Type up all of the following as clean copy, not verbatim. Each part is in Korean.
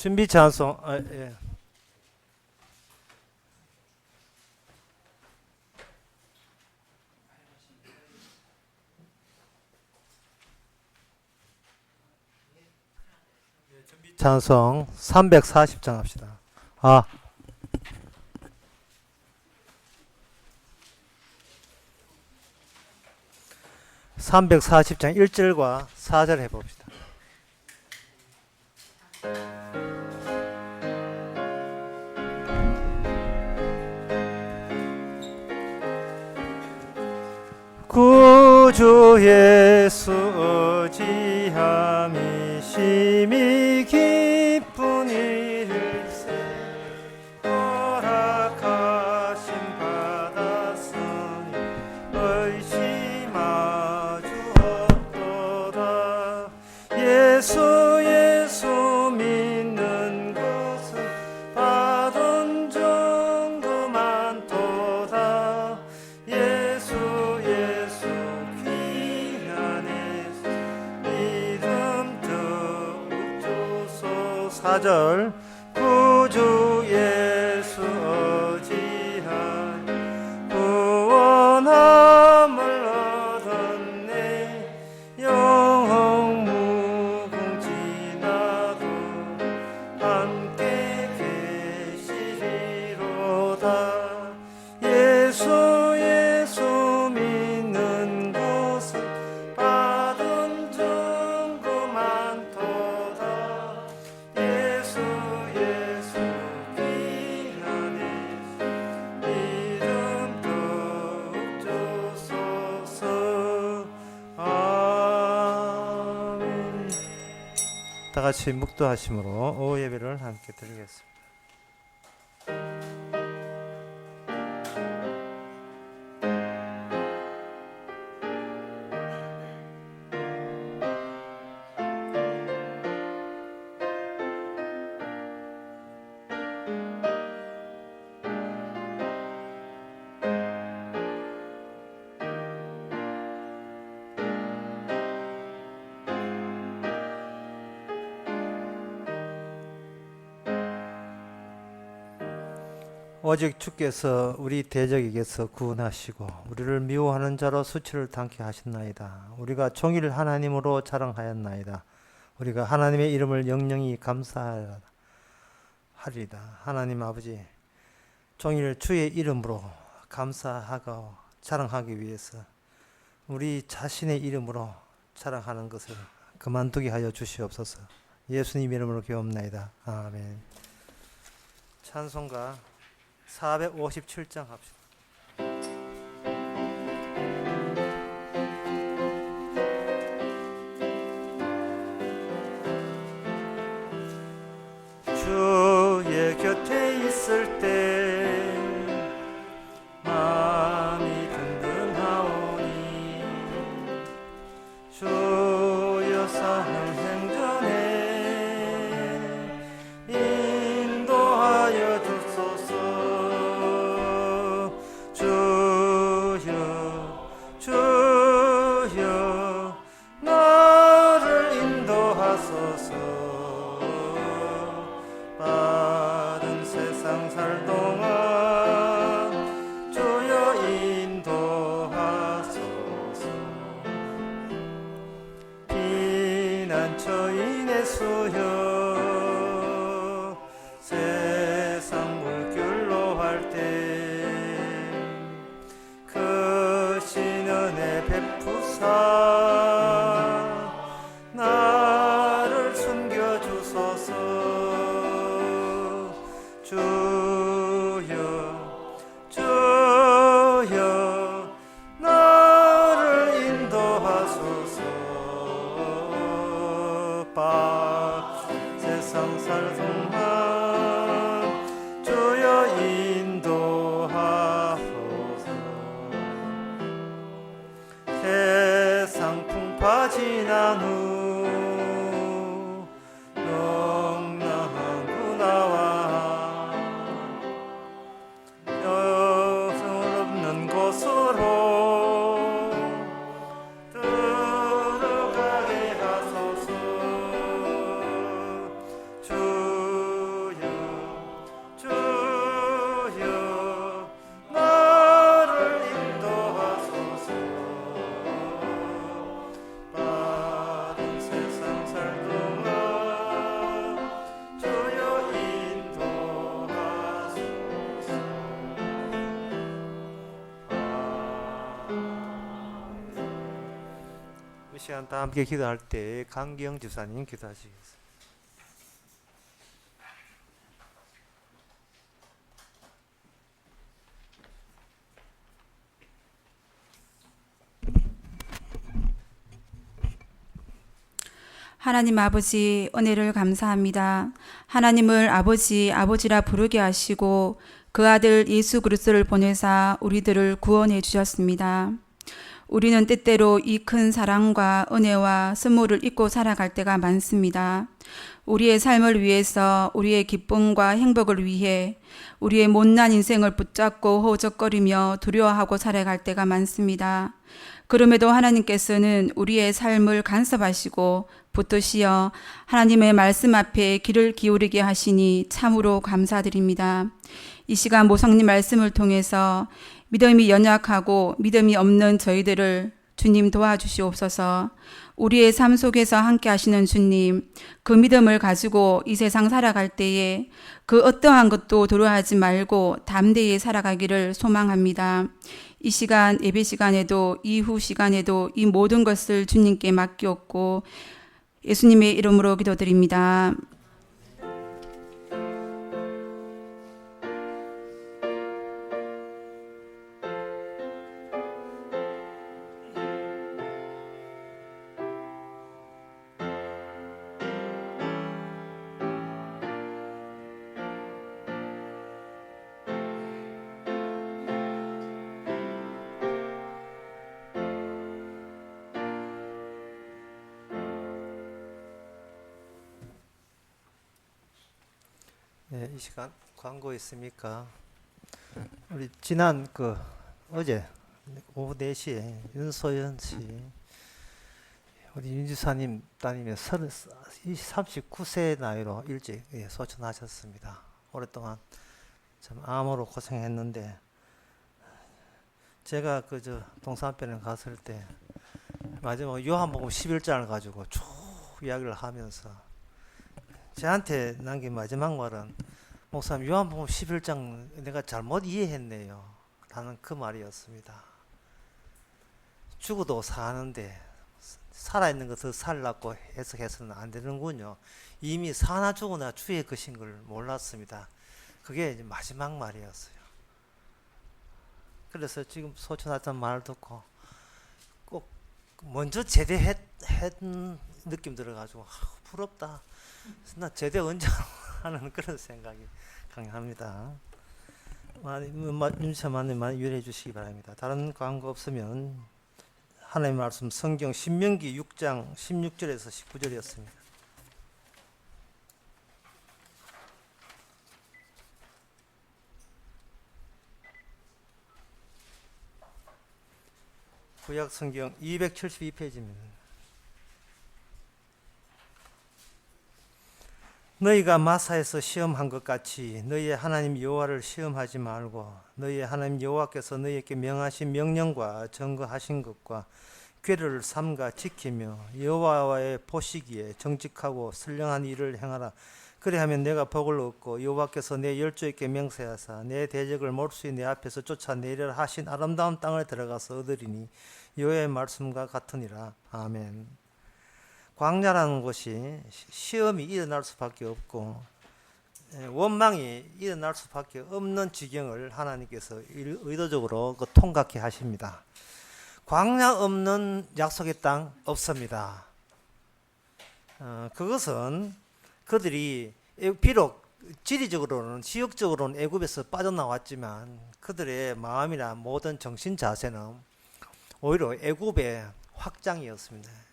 준비 찬송. 예. 찬송 340장 합시다. 340장 1절과 4절 해봅시다. 구주 예수 의지함이 심히 기쁜 일세 허락하심 받았으니 의심하주 없도다. 예수 믿는 것은 받은 정도 많도다. 예수 귀한 예수 믿음 더욱 주소. 4절 구주 예수 의지하여 구원함을 얻었네. 영영 무궁지나도 함께 계시리로다. 예수 믿는 곳은 받은 증거 많도다. 예수 귀한 예수 믿음 더욱 주소서. 아멘. 다 같이 묵도하심으로 오후 예배를 함께 드리겠습니다. 오직 주께서 우리 대적에게서 구원하시고 우리를 미워하는 자로 수치를 당케 하셨나이다. 우리가 종일 하나님으로 자랑하였나이다. 우리가 하나님의 이름을 영영히 감사하리다. 하나님 아버지, 종일 주의 이름으로 감사하고 자랑하기 위해서 우리 자신의 이름으로 자랑하는 것을 그만두게 하여 주시옵소서. 예수님 이름으로 기도합나이다. 아멘. 찬송가 457장 합시다. 주의 곁에 있을 때 마음이 든든하오니 주여 사는 행전에 인도하여 주소서. 주여 나를 인도하소서. 빠른 세상 살 동안 주여 인도하소서. 피난처인의 수여 세상 물결로 할 때 베푸사 나를 숨겨주소서. 주여 나를 인도하소서. 세상 살 동안 주여 인도하소서. 세상 풍 시간 다 함께 기도할 때 강기영 집사님 기도하시겠습니다. 하나님 아버지, 은혜를 감사합니다. 하나님을 아버지라 부르게 하시고 그 아들 예수 그리스도를 보내사 우리들을 구원해 주셨습니다. 우리는 때때로 이 큰 사랑과 은혜와 선물을 잊고 살아갈 때가 많습니다. 우리의 삶을 위해서, 우리의 기쁨과 행복을 위해 우리의 못난 인생을 붙잡고 허우적거리며 두려워하고 살아갈 때가 많습니다. 그럼에도 하나님께서는 우리의 삶을 간섭하시고 붙드시어 하나님의 말씀 앞에 귀를 기울이게 하시니 참으로 감사드립니다. 이 시간 모성님 말씀을 통해서 믿음이 연약하고 믿음이 없는 저희들을 주님 도와주시옵소서. 우리의 삶 속에서 함께 하시는 주님, 그 믿음을 가지고 이 세상 살아갈 때에 그 어떠한 것도 두려워하지 말고 담대히 살아가기를 소망합니다. 이 시간 예배 시간에도 이후 시간에도 이 모든 것을 주님께 맡기옵고 예수님의 이름으로 기도드립니다. 네, 이 시간 광고 있습니까? 우리 지난 어제 오후 4시에 윤소연 씨, 우리 윤지사님 따님의 39세 나이로 일찍 소천하셨습니다. 오랫동안 참 암으로 고생했는데, 제가 동산병원 갔을 때 마지막 요한복음 11장을 가지고 쭉 이야기를 하면서 저한테 남긴 마지막 말은, 목사님 요한복음 11장 내가 잘못 이해했네요 라는 그 말이었습니다. 죽어도 사는데 살아있는 것을 살라고 해석해서는 안 되는군요. 이미 사나 죽으나 주의 것인 걸 몰랐습니다. 그게 이제 마지막 말이었어요. 그래서 지금 소천하다는 말을 듣고 꼭 먼저 제대했 느낌 들어가지고 부럽다. 나 제대 언제 하는 그런 생각이 강합니다. 윤사만님 많이 유래해 주시기 바랍니다. 다른 광고 없으면 하나님의 말씀 성경 신명기 6장 16절에서 19절이었습니다. 구약 성경 272페이지입니다. 너희가 마사에서 시험한 것 같이 너희의 하나님 여호와를 시험하지 말고 너희의 하나님 여호와께서 너희에게 명하신 명령과 증거하신 것과 궤를 삼가 지키며 여호와의 보시기에 정직하고 선량한 일을 행하라. 그리하면 내가 복을 얻고 여호와께서 내 열조에게 맹세하사 내 대적을 몰수히 내 앞에서 쫓아내리라 하신 아름다운 땅을 들어가서 얻으리니 여호와의 말씀과 같으니라. 아멘. 광야라는 곳이 시험이 일어날 수밖에 없고 원망이 일어날 수밖에 없는 지경을 하나님께서 의도적으로 통각해 하십니다. 광야 없는 약속의 땅 없습니다. 그것은 그들이 비록 지리적으로는 지역적으로는 애굽에서 빠져나왔지만 그들의 마음이나 모든 정신 자세는 오히려 애굽의 확장이었습니다.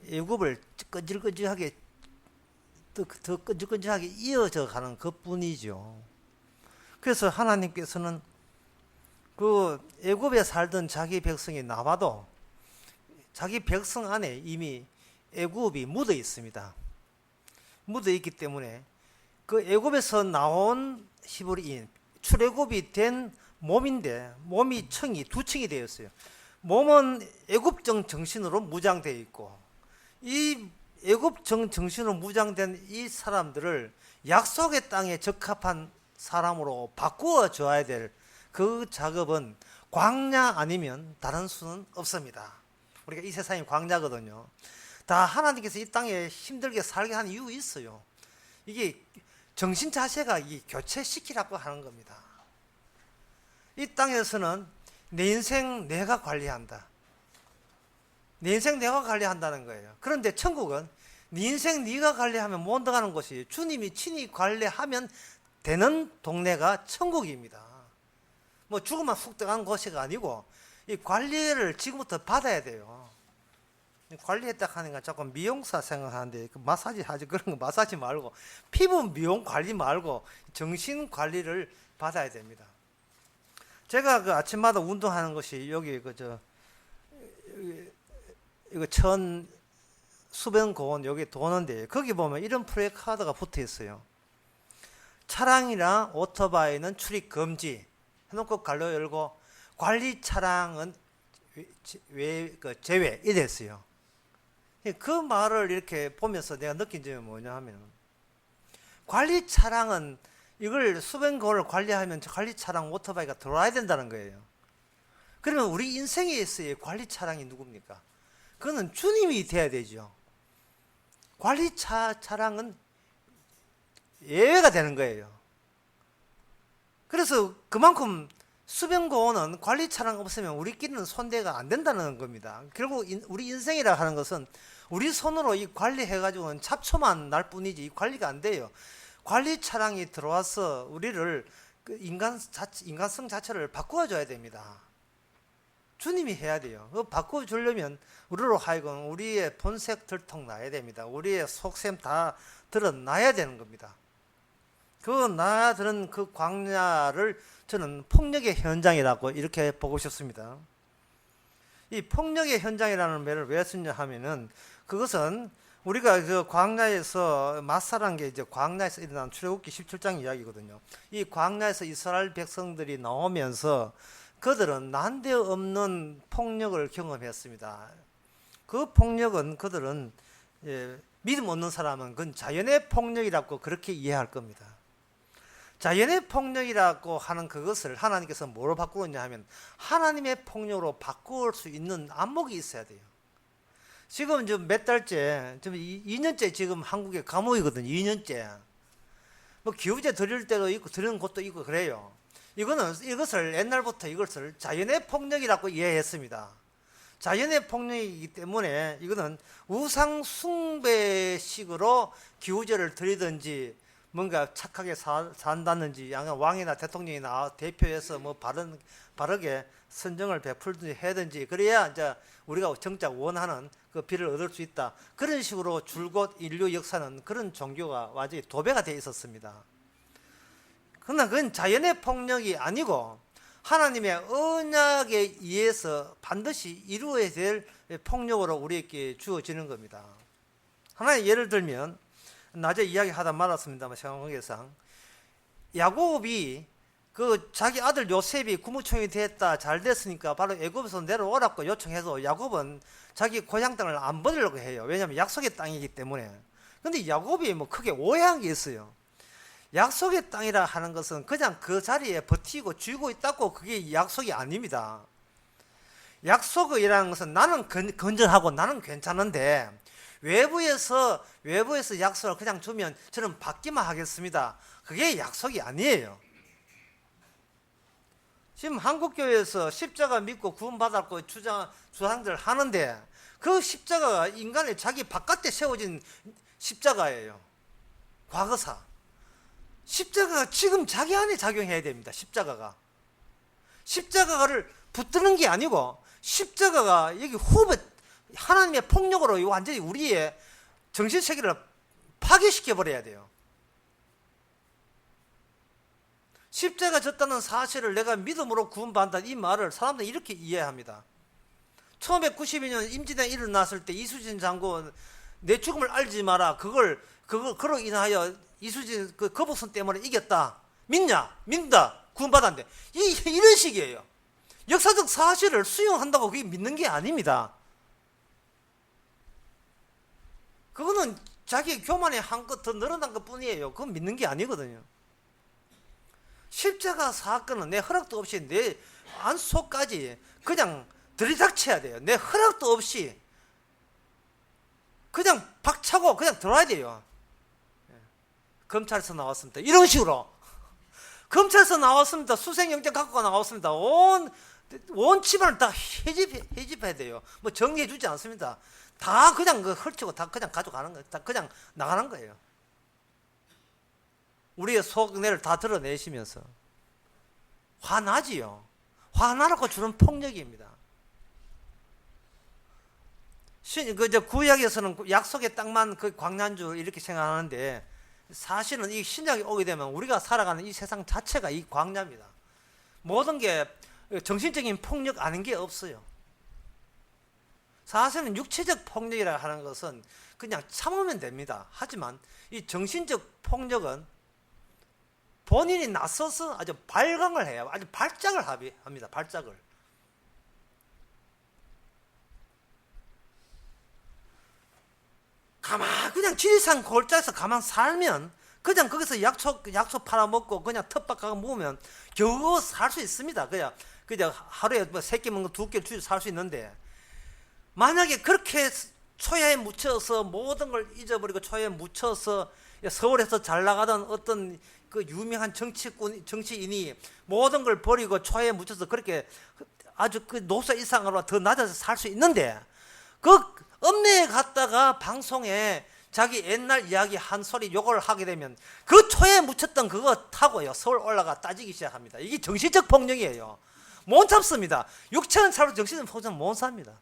애굽을 끈질끈질하게 더 끈질끈질하게 이어져 가는 것뿐이죠. 그래서 하나님께서는 그 애굽에 살던 자기 백성이 나와도 자기 백성 안에 이미 애굽이 묻어 있습니다. 묻어 있기 때문에 그 애굽에서 나온 히브리인 출애굽이 된 몸인데 몸이 두 층이 되어 있어요. 몸은 애굽적 정신으로 무장되어 있고 이 애굽적 정신으로 무장된 이 사람들을 약속의 땅에 적합한 사람으로 바꾸어 줘야 될 그 작업은 광야 아니면 다른 수는 없습니다. 우리가 이 세상이 광야거든요. 다 하나님께서 이 땅에 힘들게 살게 하는 이유가 있어요. 이게 정신 자세가 이 교체시키라고 하는 겁니다. 이 땅에서는 내 인생 내가 관리한다. 내 인생 내가 관리한다는 거예요. 그런데 천국은 네 인생 네가 관리하면 못 들어가는 곳이 주님이 친히 관리하면 되는 동네가 천국입니다. 뭐 죽으면 훅 들어가는 곳이 아니고 이 관리를 지금부터 받아야 돼요. 관리했다 하니까 자꾸 미용사 생각하는데 그 마사지 하지 그런 거 마사지 말고 피부 미용 관리 말고 정신 관리를 받아야 됩니다. 제가 그 아침마다 운동하는 것이 여기 이거 천 수변공원 여기 도는데 거기 보면 이런 프레카드가 붙어 있어요. 차량이나 오토바이는 출입 금지 해놓고 갈로 열고 관리 차량은 제외 이랬어요. 그 말을 이렇게 보면서 내가 느낀 점이 뭐냐 하면 관리 차량은 이걸 수변공원을 관리하면 관리 차량 오토바이가 들어와야 된다는 거예요. 그러면 우리 인생에 있어의 관리 차량이 누굽니까? 그거는 주님이 돼야 되죠. 관리 차량은 예외가 되는 거예요. 그래서 그만큼 수변공원은 관리 차량 없으면 우리끼리는 손대가 안 된다는 겁니다. 결국 우리 인생이라 하는 것은 우리 손으로 이 관리해가지고는 잡초만 날 뿐이지 이 관리가 안 돼요. 관리 차량이 들어와서 우리를 그 인간성 자체를 바꾸어줘야 됩니다. 주님이 해야 돼요. 그거 바꿔주려면 우리로 하여금 우리의 본색 들통 나야 됩니다. 우리의 속셈 다 드러나야 되는 겁니다. 그 나들은 그 광야를 저는 폭력의 현장이라고 이렇게 보고 싶습니다. 이 폭력의 현장이라는 말을 왜 쓰냐 하면은 그것은 우리가 그 광야에서 마사라는 게 이제 광야에서 일어난 출애굽기 17장 이야기거든요. 이 광야에서 이스라엘 백성들이 나오면서 그들은 난데없는 폭력을 경험했습니다. 그 폭력은 그들은 믿음 없는 사람은 그건 자연의 폭력이라고 그렇게 이해할 겁니다. 자연의 폭력이라고 하는 그것을 하나님께서 뭐로 바꾸었냐 하면 하나님의 폭력으로 바꿀 수 있는 안목이 있어야 돼요. 지금 몇 달째, 지금 2년째 지금 한국에 감옥이거든요. 2년째. 뭐 기후제 드릴 때도 있고 드리는 곳도 있고 그래요. 이것을 옛날부터 이것을 자연의 폭력이라고 이해했습니다. 자연의 폭력이기 때문에 이거는 우상 숭배식으로 기후제를 드리든지 뭔가 착하게 산다든지 왕이나 대통령이 대표해서 뭐 바르게 선정을 베풀든지 해든지 그래야 이제 우리가 정작 원하는 그 비를 얻을 수 있다. 그런 식으로 줄곧 인류 역사는 그런 종교가 완전히 도배가 되어 있었습니다. 그러나 그건 자연의 폭력이 아니고 하나님의 언약에 의해서 반드시 이루어야 될 폭력으로 우리에게 주어지는 겁니다. 하나의 예를 들면 낮에 이야기하다 말았습니다만 상황에상 야곱이 그 자기 아들 요셉이 국무총리 됐다 잘 됐으니까 바로 애굽에서 내려오라고 요청해서 야곱은 자기 고향 땅을 안 버리려고 해요. 왜냐하면 약속의 땅이기 때문에. 근데 야곱이 뭐 크게 오해한 게 있어요. 약속의 땅이라 하는 것은 그냥 그 자리에 버티고 쥐고 있다고 그게 약속이 아닙니다. 약속이라는 것은 나는 건전하고 나는 괜찮은데 외부에서 약속을 그냥 주면 저는 받기만 하겠습니다. 그게 약속이 아니에요. 지금 한국교회에서 십자가 믿고 구원받았고 주장들 하는데 그 십자가가 인간의 자기 바깥에 세워진 십자가예요. 과거사. 십자가가 지금 자기 안에 작용해야 됩니다. 십자가를 붙드는 게 아니고 십자가가 여기 후배 하나님의 폭력으로 완전히 우리의 정신세계를 파괴시켜 버려야 돼요. 십자가 졌다는 사실을 내가 믿음으로 구원받는다 이 말을 사람들은 이렇게 이해합니다. 1992년 임진왜란이 일어났을 때 이수진 장군 내 죽음을 알지 마라. 그로 인하여 이수진 그 거북선 때문에 이겼다. 믿냐? 믿는다. 구원받았는데 이런 식이에요. 역사적 사실을 수용한다고 그게 믿는 게 아닙니다. 그거는 자기 교만에 한 것 더 늘어난 것 뿐이에요. 그건 믿는 게 아니거든요. 십자가 사건은 내 허락도 없이 내 안속까지 그냥 들이닥쳐야 돼요. 내 허락도 없이 그냥 박차고 그냥 들어와야 돼요. 검찰에서 나왔습니다. 이런 식으로. 검찰에서 나왔습니다. 수색영장 갖고 나왔습니다. 온 집안을 다 해집해야 돼요. 뭐 정리해 주지 않습니다. 다 그냥 헐치고 다 그냥 가져가는 거예요. 다 그냥 나가는 거예요. 우리의 속내를 다 드러내시면서. 화나지요. 화나라고 주는 폭력입니다. 구약에서는 약속의 땅만 그 광야인 이렇게 생각하는데 사실은 이 신약이 오게 되면 우리가 살아가는 이 세상 자체가 이 광야입니다. 모든 게 정신적인 폭력 아닌 게 없어요. 사실은 육체적 폭력이라 하는 것은 그냥 참으면 됩니다. 하지만 이 정신적 폭력은 본인이 나서서 아주 발광을 해요. 아주 발작을 합니다. 발작을. 그냥 지리산 골짜기에서 가만 살면 그냥 거기서 약초 팔아먹고 그냥 텃밭 가고 먹으면 겨우 살 수 있습니다. 그냥 하루에 뭐 3끼 먹는 거 2끼 주고 살 수 있는데 만약에 그렇게 초야에 묻혀서 모든 걸 잊어버리고 초야에 묻혀서 서울에서 잘 나가던 어떤 그 유명한 정치인이 모든 걸 버리고 초야에 묻혀서 그렇게 아주 그 노사 이상으로 더 낮아서 살 수 있는데 그 읍내에 갔다가 방송에 자기 옛날 이야기 한 소리 요걸 하게 되면 그 초에 묻혔던 그거 타고요 서울 올라가 따지기 시작합니다. 이게 정신적 폭력이에요. 못 참습니다. 육체는 참고 정신은 폭력은 못 삽니다.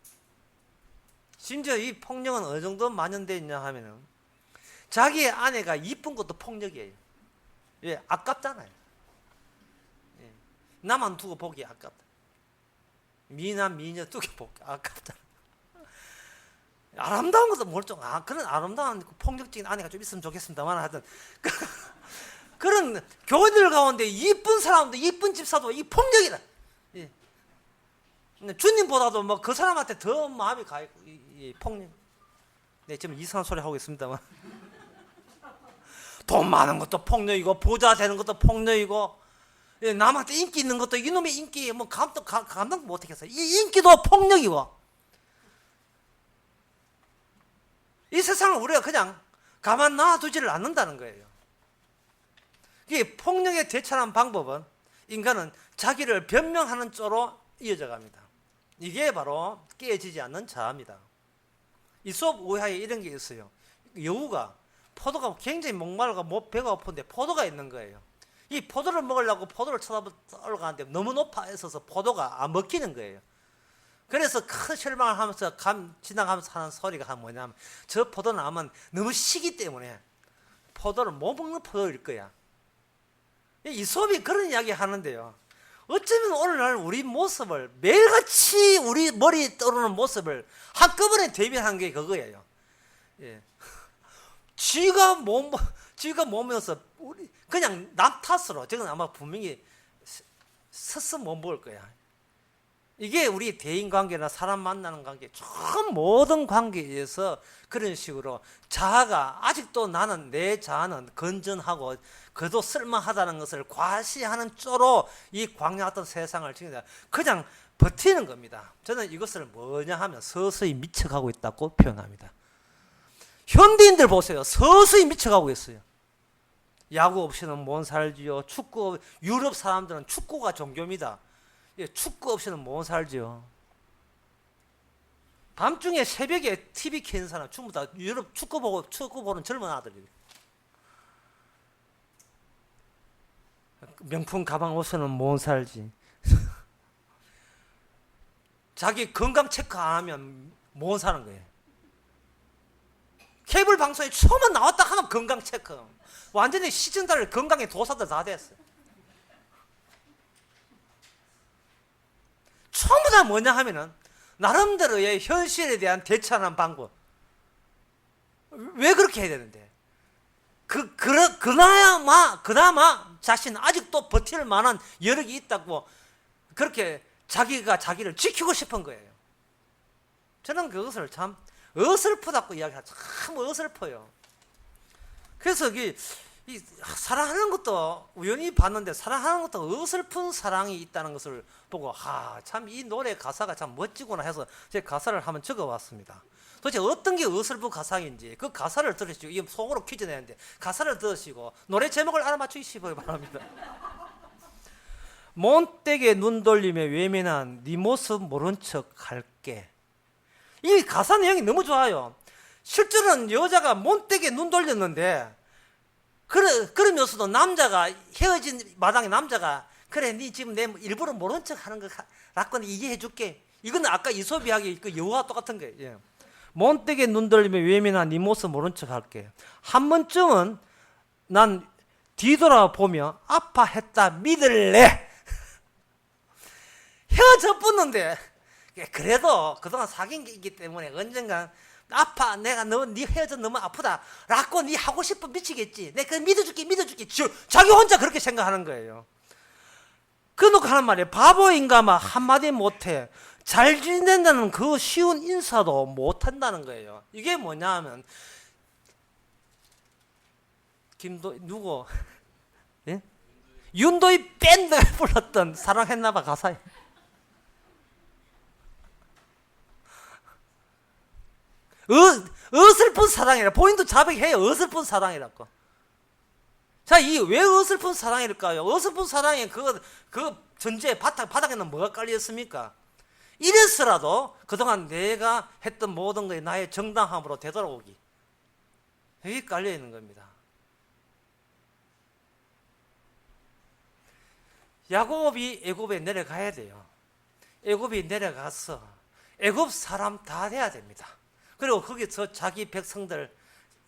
심지어 이 폭력은 어느 정도 만연되어 있냐 하면은 자기의 아내가 이쁜 것도 폭력이에요. 예, 아깝잖아요. 예, 나만 두고 보기 아깝다. 미나 미녀 두고 보기 아깝잖아. 아름다운 것도 멀쩡. 그런 아름다운 폭력적인 아내가 좀 있으면 좋겠습니다만 하여튼 그런 교회들 가운데 이쁜 사람도 이쁜 집사도 이 폭력이다. 예. 주님보다도 뭐 그 사람한테 더 마음이 가 있고 이 폭력. 네, 지금 이상한 소리 하고 있습니다만 돈 많은 것도 폭력이고 부자 되는 것도 폭력이고 예, 남한테 인기 있는 것도 이놈의 인기 뭐 감당 못하겠어요. 이 인기도 폭력이고. 이 세상을 우리가 그냥 가만 놔두지를 않는다는 거예요. 이 폭력에 대처하는 방법은 인간은 자기를 변명하는 쪽으로 이어져 갑니다. 이게 바로 깨어지지 않는 자아입니다. 이솝 우화에 이런 게 있어요. 여우가 포도가 굉장히 목마르고 배가 고픈데 포도가 있는 거예요. 이 포도를 먹으려고 포도를 올라가는데 너무 높아 있어서 포도가 안 먹히는 거예요. 그래서 큰 실망을 하면서 지나가면서 하는 소리가 뭐냐면 저 포도나무는 너무 시기 때문에 포도를 못 먹는 포도일 거야. 이솝이 그런 이야기 하는데요. 어쩌면 오늘날 우리 모습을 매일같이 우리 머리에 떠오르는 모습을 한꺼번에 대변한 게 그거예요. 예. 지가 몸에서 그냥 남 탓으로 저건 아마 분명히 스스 못 먹을 거야. 이게 우리 대인관계나 사람 만나는 관계, 전 모든 관계에서 그런 식으로 자아가 아직도 나는 내 자아는 건전하고 그래도 쓸만하다는 것을 과시하는 쪽으로 이 광야같은 세상을 지금 그냥 버티는 겁니다. 저는 이것을 뭐냐 하면 서서히 미쳐가고 있다고 표현합니다. 현대인들 보세요. 서서히 미쳐가고 있어요. 야구 없이는 못 살지요. 유럽 사람들은 축구가 종교입니다. 예, 축구 없이는 못 살죠. 밤중에 새벽에 TV 켜는 사람 전부 다 유럽 축구 보는 젊은 아들이에요. 명품 가방 없이는 못 살지. 자기 건강 체크 안 하면 못 사는 거예요. 케이블 방송에 처음에 나왔다 하면 건강 체크. 완전히 시청자들 건강에 도사들 다 됐어요. 전부 다 뭐냐 하면은 나름대로의 현실에 대한 대처하는 방법. 왜 그렇게 해야 되는데? 그나마 자신 아직도 버틸 만한 여력이 있다고 그렇게 자기가 자기를 지키고 싶은 거예요. 저는 그것을 참 어설프다고 이야기하죠. 참 어설퍼요. 그래서 이 사랑하는 것도 우연히 봤는데 사랑하는 것도 어설픈 사랑이 있다는 것을 보고 참 이 노래 가사가 참 멋지구나 해서 제 가사를 한번 적어봤습니다. 도대체 어떤 게 어설픈 가사인지 그 가사를 들으시고 이 속으로 퀴즈 내는데 가사를 들으시고 노래 제목을 알아맞추시기 바랍니다. 몬떼게 눈 돌리며 외면한 네 모습 모른 척 할게. 이 가사 내용이 너무 좋아요. 실제로는 여자가 몬떼게 눈 돌렸는데 그러면서도 남자가 헤어진 마당에 남자가 그래 네 지금 내 일부러 모른 척 하는 거 라고 이해해 줄게. 이건 아까 이솝이야기 그 여우와 똑같은 거예요. 예. 몬떼게 눈 돌리며 외면한 네 모습 모른 척 할게. 한 번쯤은 난 뒤돌아보며 아파했다 믿을래. 헤어져 붙는데 그래도 그동안 사귄 게 있기 때문에 언젠가 아파 내가 네 헤어져 너무 아프다 라고 네 하고 싶어 미치겠지. 내가 그걸 믿어줄게 자기 혼자 그렇게 생각하는 거예요. 그놓고 하는 말이에요. 바보인가마 한마디 못해. 잘 지낸다는 그 쉬운 인사도 못한다는 거예요. 이게 뭐냐 하면 누구 예? 윤도희 밴드가 불렀던 사랑했나봐 가사에 어설픈 사랑이라 본인도 자백해요. 어설픈 사랑이라고. 자, 이 왜 어설픈 사랑일까요? 어설픈 사랑의 그 전제 바닥에는 뭐가 깔렸습니까? 이래서라도 그동안 내가 했던 모든 것이 나의 정당함으로 되돌아오기. 여기 깔려 있는 겁니다. 야곱이 애굽에 내려가야 돼요. 애굽이 내려가서 애굽 사람 다 돼야 됩니다. 그리고 거기서 자기 백성들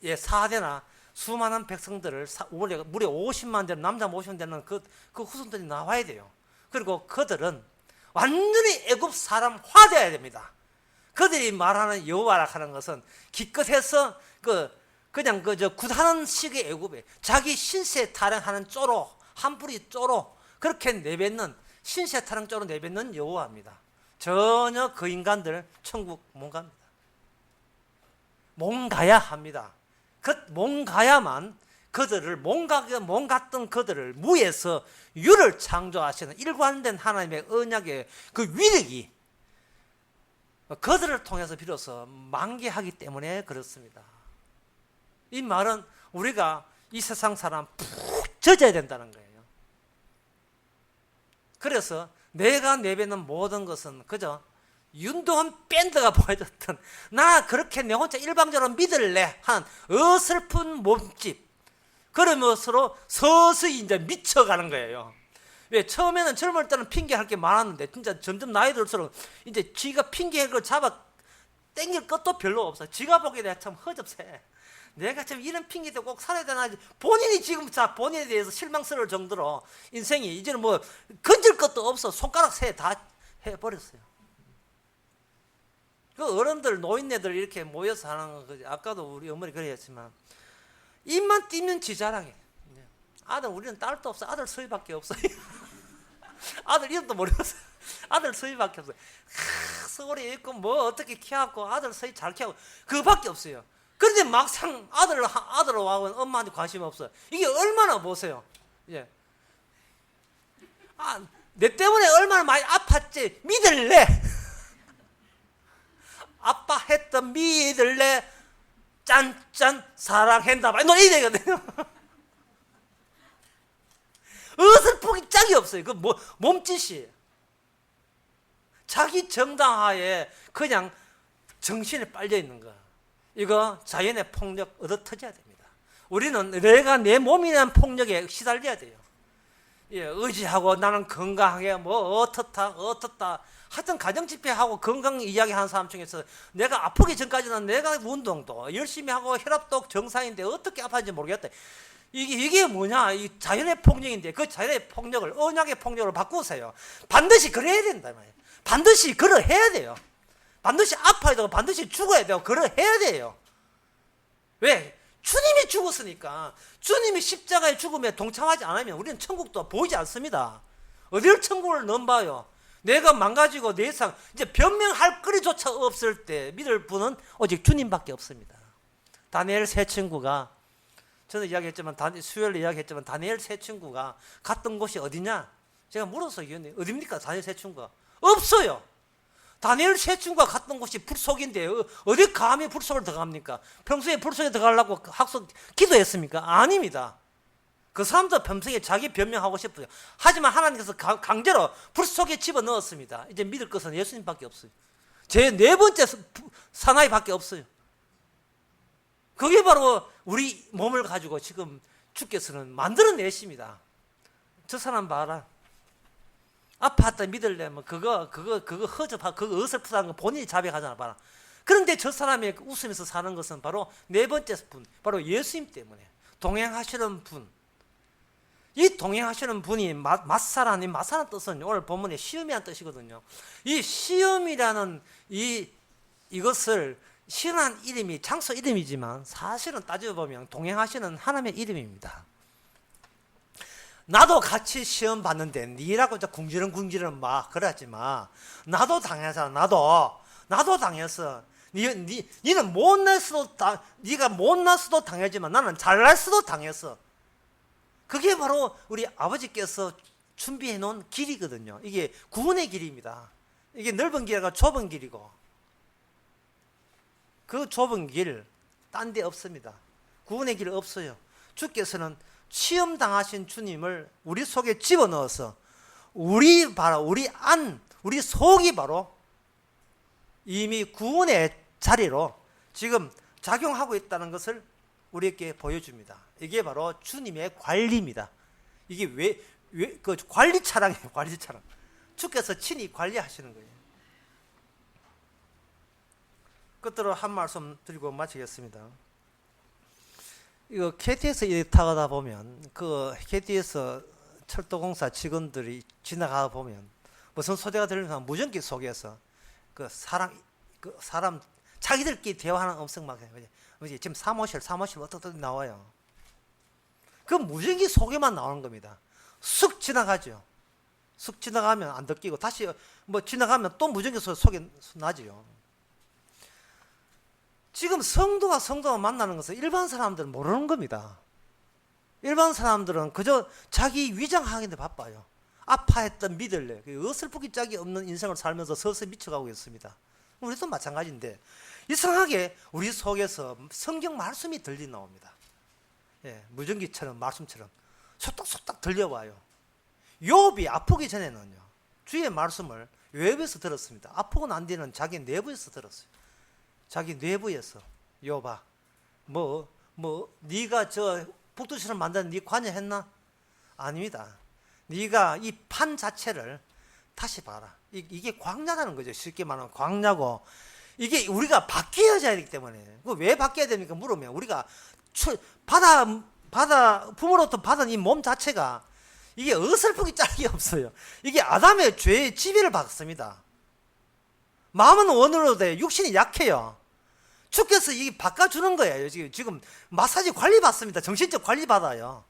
4대나 수많은 백성들을 무려 50만 되는 남자 50만 되는 그 후손들이 나와야 돼요. 그리고 그들은 완전히 애굽 사람화 되어야 됩니다. 그들이 말하는 여호와라 하는 것은 기껏해서 그냥 굿하는 식의 애굽에 자기 신세 타령하는 쪼로 한 뿌리 쪼로 그렇게 내뱉는 신세 타령 쪼로 내뱉는 여호와입니다. 전혀 그 인간들 천국 못 갑니다. 못 가야 합니다. 못 가야만 그들을 못 갔던 그들을 무에서 유를 창조하시는 일관된 하나님의 언약의 그 위력이 그들을 통해서 비로소 만개하기 때문에 그렇습니다. 이 말은 우리가 이 세상 사람 푹 젖어야 된다는 거예요. 그래서 내가 내뱉는 모든 것은 그저 윤도한 밴드가 보여줬던 나 그렇게 내 혼자 일방적으로 믿을래 한 어설픈 몸집 그러면서 서서히 이제 미쳐가는 거예요. 왜 처음에는 젊을 때는 핑계할 게 많았는데 진짜 점점 나이 들수록 이제 지가 핑계할 걸 잡아 땡길 것도 별로 없어. 지가 보기에 내가 참 허접해. 내가 참 이런 핑계도 꼭 살아야 되나. 본인이 지금 본인에 대해서 실망스러울 정도로 인생이 이제는 뭐 건질 것도 없어. 손가락 새 다 해버렸어요. 그 어른들 노인네들 이렇게 모여서 하는 거 아까도 우리 어머니 그랬지만 입만 띄면 지 자랑해. 아들 우리는 딸도 없어. 아들 서희밖에 없어요. 아들 이름도 모르겠어. 아들 서희밖에 없어요. 서울에 있고 뭐 어떻게 키워갖고 아들 서희 잘 키우고 그밖에 없어요. 그런데 막상 아들하고 엄마한테 관심 없어. 이게 얼마나 보세요. 예. 내 때문에 얼마나 많이 아팠지 믿을래. 아빠 했던 믿을래 짠짠 사랑한다 너 이 되거든요. 어설프기 짝이 없어요. 그 몸짓이 자기 정당하에 그냥 정신에 빨려 있는 거. 이거 자연의 폭력 얻어 터져야 됩니다. 우리는 내가 내 몸에 대한 폭력에 시달려야 돼요. 예, 의지하고 나는 건강하게 뭐 어떻다 하여튼 가정집회하고 건강 이야기하는 사람 중에서 내가 아프기 전까지는 내가 운동도 열심히 하고 혈압도 정상인데 어떻게 아파하는지 모르겠다. 이게 뭐냐? 이 자연의 폭력인데 그 자연의 폭력을 언약의 폭력으로 바꾸세요. 반드시 그래야 된다 말이에요. 반드시 그러해야 돼요. 반드시 아파야 되고 반드시 죽어야 되고 그러해야 돼요. 왜? 주님이 죽었으니까. 주님이 십자가에 죽음에 동참하지 않으면 우리는 천국도 보이지 않습니다. 어딜 천국을 넘봐요. 내가 망가지고 내 이상 이제 변명할 거리조차 없을 때 믿을 분은 오직 주님밖에 없습니다. 다니엘 세 친구가 저는 이야기했지만 수요일에 이야기했지만 다니엘 세 친구가 갔던 곳이 어디냐? 제가 물어서 어디입니까? 다니엘 세 친구가 없어요. 다니엘 세 친구가 갔던 곳이 불속인데 어디 감히 불속을 들어갑니까? 평소에 불속에 들어가려고 기도했습니까? 아닙니다. 그 사람도 평소에 자기 변명하고 싶어요. 하지만 하나님께서 강제로 불속에 집어넣었습니다. 이제 믿을 것은 예수님밖에 없어요. 제 네 번째 사나이밖에 없어요. 그게 바로 우리 몸을 가지고 지금 주께서는 만들어내십니다. 저 사람 봐라. 아팠다 믿으려면 그거 허접하고 그거 어설프다는 거 본인이 자백하잖아. 봐라. 그런데 저 사람이 웃으면서 사는 것은 바로 네 번째 분, 바로 예수님 때문에 동행하시는 분. 이 동행하시는 분이 마사라는 뜻은 오늘 본문에 시험이라는 뜻이거든요. 이 시험이라는 이것을 시험한 이름이 장소 이름이지만 사실은 따져보면 동행하시는 하나님의 이름입니다. 나도 같이 시험 봤는데 니라고 궁지렁궁지렁 막 그러지 마. 나도 당했잖아. 나도 당했어. 니는 네가 못났어도 당했지만 나는 잘났어도 당했어. 그게 바로 우리 아버지께서 준비해 놓은 길이거든요. 이게 구원의 길입니다. 이게 넓은 길과 좁은 길이고 그 좁은 길 딴 데 없습니다. 구원의 길 없어요. 주께서는 시험 당하신 주님을 우리 속에 집어넣어서 우리 속이 바로 이미 구원의 자리로 지금 작용하고 있다는 것을 우리에게 보여줍니다. 이게 바로 주님의 관리입니다. 이게 그 관리 차량이에요. 관리 차량. 주께서 친히 관리하시는 거예요. 끝으로 한 말씀 드리고 마치겠습니다. 이거 KTX 타가다 보면 그 KTX 철도공사 직원들이 지나가다 보면 무슨 소리가 들리면 무전기 속에서 그 사람 자기들끼리 대화하는 음성 막 지금 사무실 어떻게 나와요. 그 무전기 속에만 나오는 겁니다. 쑥 지나가죠. 쑥 지나가면 안 듣기고 다시 지나가면 또 무전기 속에 나지요. 지금 성도가 만나는 것은 일반 사람들은 모르는 겁니다. 일반 사람들은 그저 자기 위장하기에 바빠요. 아파했던 믿을래. 어설프기 짝이 없는 인생을 살면서 서서히 미쳐가고 있습니다. 우리도 마찬가지인데 이상하게 우리 속에서 성경 말씀이 들려나옵니다. 예, 무전기처럼 말씀처럼 소딱소딱 들려와요. 욥이 아프기 전에는요 주의 말씀을 외부에서 들었습니다. 아프고 난 뒤는 자기 내부에서 들었어요. 자기 내부에서 욥아 네가 저 북두처럼 만드는 네 관여했나? 아닙니다. 네가 이 판 자체를 다시 봐라. 이게 광야라는 거죠. 쉽게 말하면 광야고 이게 우리가 바뀌어져야 되기 때문에 왜 바뀌어야 됩니까? 물으면 우리가 부모로부터 받은 이 몸 자체가 이게 어설프기 짝이 없어요. 이게 아담의 죄의 지배를 받습니다. 마음은 원으로 돼. 육신이 약해요. 주께서 이게 바꿔주는 거예요. 지금 마사지 관리 받습니다. 정신적 관리 받아요.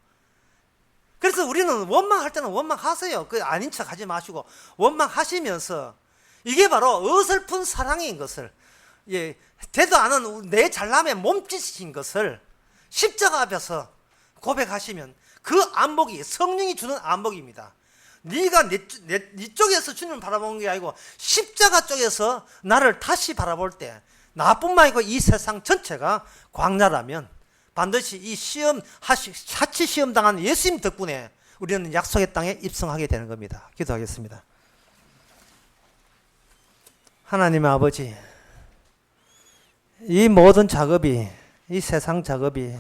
그래서 우리는 원망할 때는 원망하세요. 그 아닌 척 하지 마시고 원망하시면서 이게 바로 어설픈 사랑인 것을 되도 않은 내 잘남의 몸짓인 것을 십자가 앞에서 고백하시면 그 안목이 성령이 주는 안목입니다. 네가 네 쪽에서 주님을 바라보는 게 아니고 십자가 쪽에서 나를 다시 바라볼 때 나뿐만 아니고 이 세상 전체가 광야라면 반드시 이 사치 시험 당한 예수님 덕분에 우리는 약속의 땅에 입성하게 되는 겁니다. 기도하겠습니다. 하나님의 아버지, 이 모든 작업이, 이 세상 작업이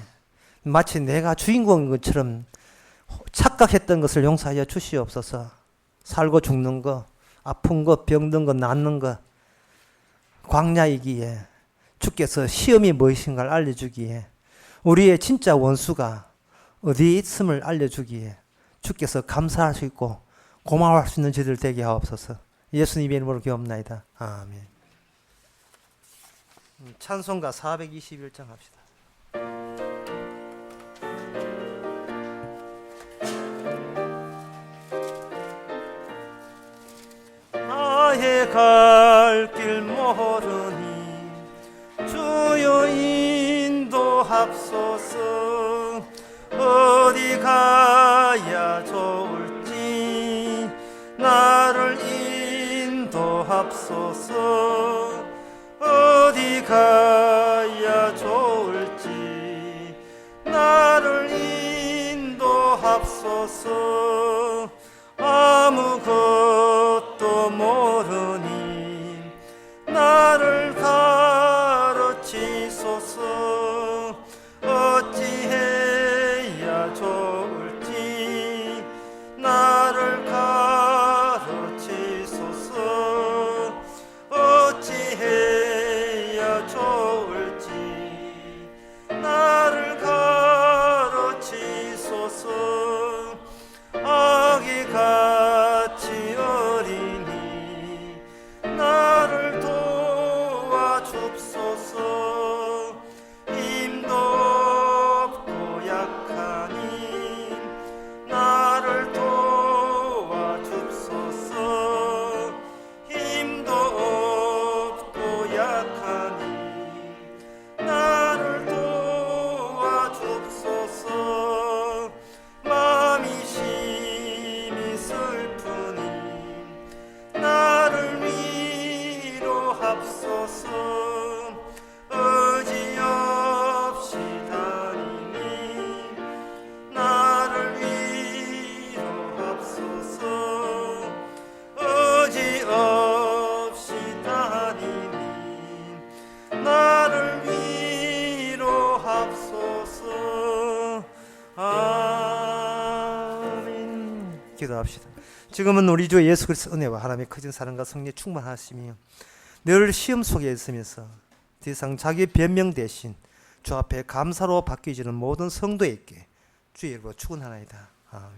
마치 내가 주인공인 것처럼 착각했던 것을 용서하여 주시옵소서. 살고 죽는 거, 아픈 거, 병든 거, 낫는 거, 광야이기에 주께서 시험이 무엇인가를 알려주기에 우리의 진짜 원수가 어디에 있음을 알려주기에 주께서 감사할 수 있고 고마워할 수 있는 저희들 되게 하옵소서. 예수님의 이름으로 기도합나이다. 아멘. 찬송가 421장 합시다. 나의 갈 길 모르니 주여 인도하옵소서. 어디 가야 좋을지 나를 인도합소서. 어디 가야 좋을지 나를 인도합소서. 아무것도 모르니 나를 가르치소서. 어찌해야 좋을지 나를 가르치소서. 어찌해야 좋을지 나를 가르치소서. 아기같이 어리니 나를 도와줍소서. 힘도 없고 약하니 나를 도와줍소서. 힘도 없고 약하니 나를 도와줍소서. 마음이 심히 슬프니 나를 위로합소서. 의지없이 다니니 나를 위로합소서. 의지없이 다니니 나를 위로합소서. 아멘. 기도합시다. 지금은 우리 주 예수 그리스도 은혜와 하나님의 크신 사랑과 성령의 충만하시며 늘 시험 속에 있으면서 더 이상 자기 변명 대신 주 앞에 감사로 바뀌어지는 모든 성도에게 주의 이름으로 축원하나이다. 아멘.